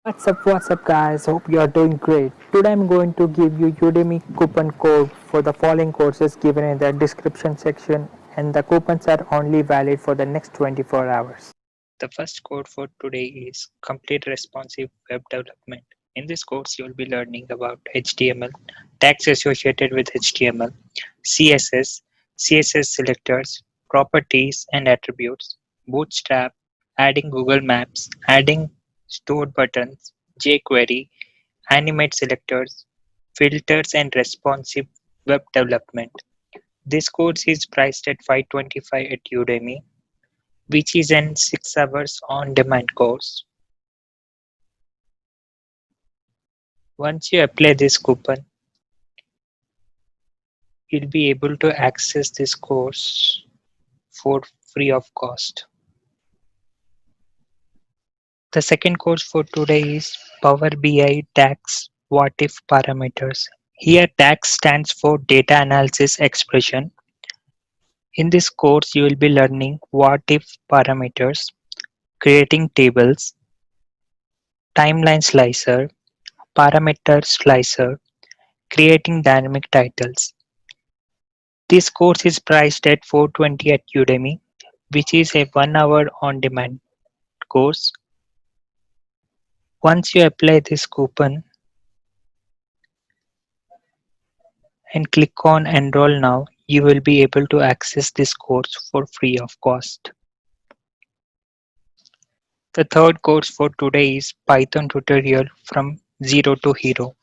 What's up guys, hope you are doing great. Today I'm going to give you Udemy coupon code for the following courses given in the description section, and the coupons are only valid for the next 24 hours. The first code for today is Complete Responsive Web Development. In this course, you will be learning about HTML, tags associated with HTML, CSS, CSS selectors, properties and attributes, Bootstrap, adding Google Maps, adding stored buttons, jQuery, animate selectors, filters and responsive web development. This course is priced at 525 at Udemy, which is an 6 hours on-demand course. Once you apply this coupon, you'll be able to access this course for free of cost. The second course for today is Power BI Tags What If Parameters. Here TAG stands for Data Analysis Expression. In this course, you will be learning what if parameters, creating tables, timeline slicer, parameter slicer, creating dynamic titles. This course is priced at 420 at Udemy, which is a 1 hour on demand course. Once you apply this coupon and click on enroll now, you will be able to access this course for free of cost. The third course for today is Python tutorial from zero to hero.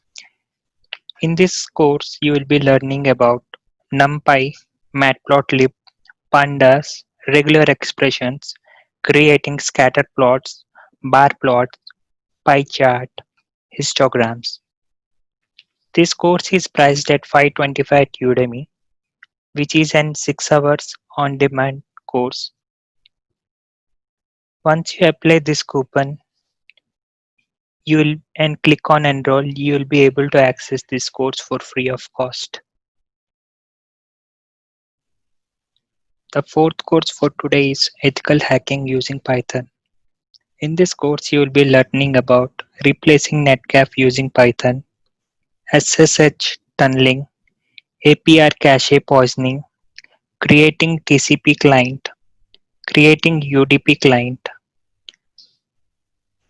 In this course, you will be learning about NumPy, Matplotlib, pandas, regular expressions, creating scatter plots, bar plots, pie chart, histograms. This course is priced at 525 at Udemy, which is an 6 hours on demand course. Once you apply this coupon, you will and click on enroll, you will be able to access this course for free of cost. The fourth course for today is ethical hacking using Python. In this course, you will be learning about replacing netcap using Python, SSH tunneling, APR cache poisoning, creating TCP client, creating UDP client,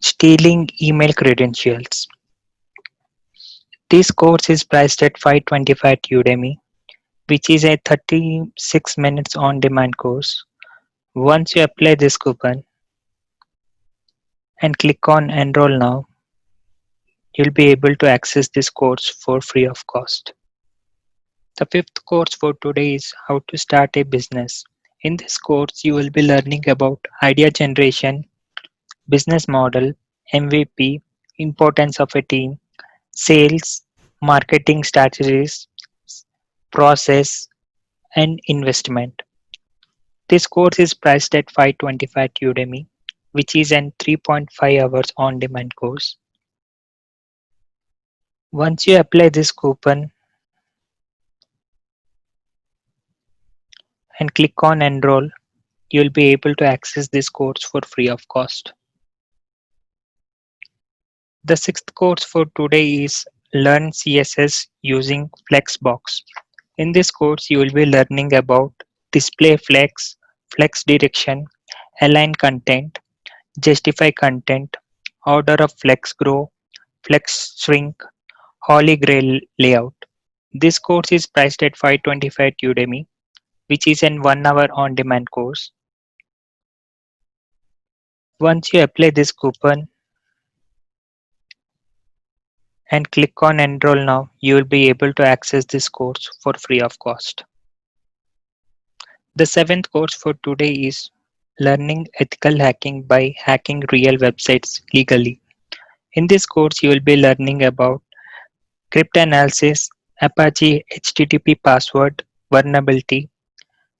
stealing email credentials. This course is priced at 525 at Udemy, which is a 36 minutes on demand course. Once you apply this coupon and click on enroll now, you'll be able to access this course for free of cost. The fifth course for today is how to start a business. In this course, you will be learning about idea generation, business model, MVP, importance of a team, sales, marketing strategies, process, and investment. This course is priced at 525 at Udemy, which is an 3.5 hours on demand course. Once you apply this coupon and click on enroll, you'll be able to access this course for free of cost. The sixth course for today is Learn CSS using Flexbox. In this course, you will be learning about display flex, flex direction, align content, justify content, order of flex grow, flex shrink, holy grail layout. This course is priced at 525 at Udemy, which is an 1 hour on demand course. Once you apply this coupon and click on enroll now, you will be able to access this course for free of cost. The seventh course for today is Learning Ethical Hacking by Hacking Real Websites Legally. In this course, you will be learning about cryptanalysis, Apache HTTP password vulnerability,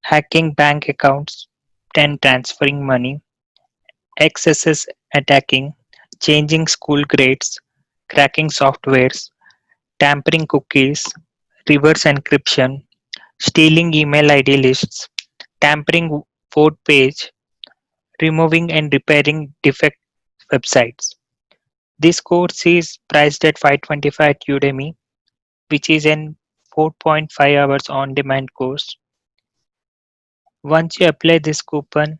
hacking bank accounts and transferring money, XSS attacking, changing school grades, cracking softwares, tampering cookies, reverse encryption, stealing email ID lists, tampering code page, removing and repairing defect websites. This course is priced at 525 at Udemy, which is an 4.5 hours on-demand course. Once you apply this coupon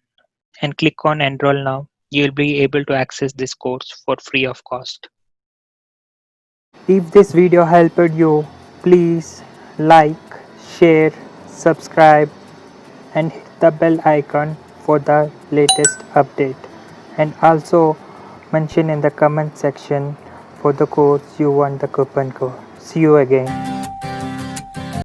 and click on Enroll Now, you will be able to access this course for free of cost. If this video helped you, please like, share, subscribe and hit the bell icon for the latest update, and also mention in the comment section for the course you want the coupon code. See you again.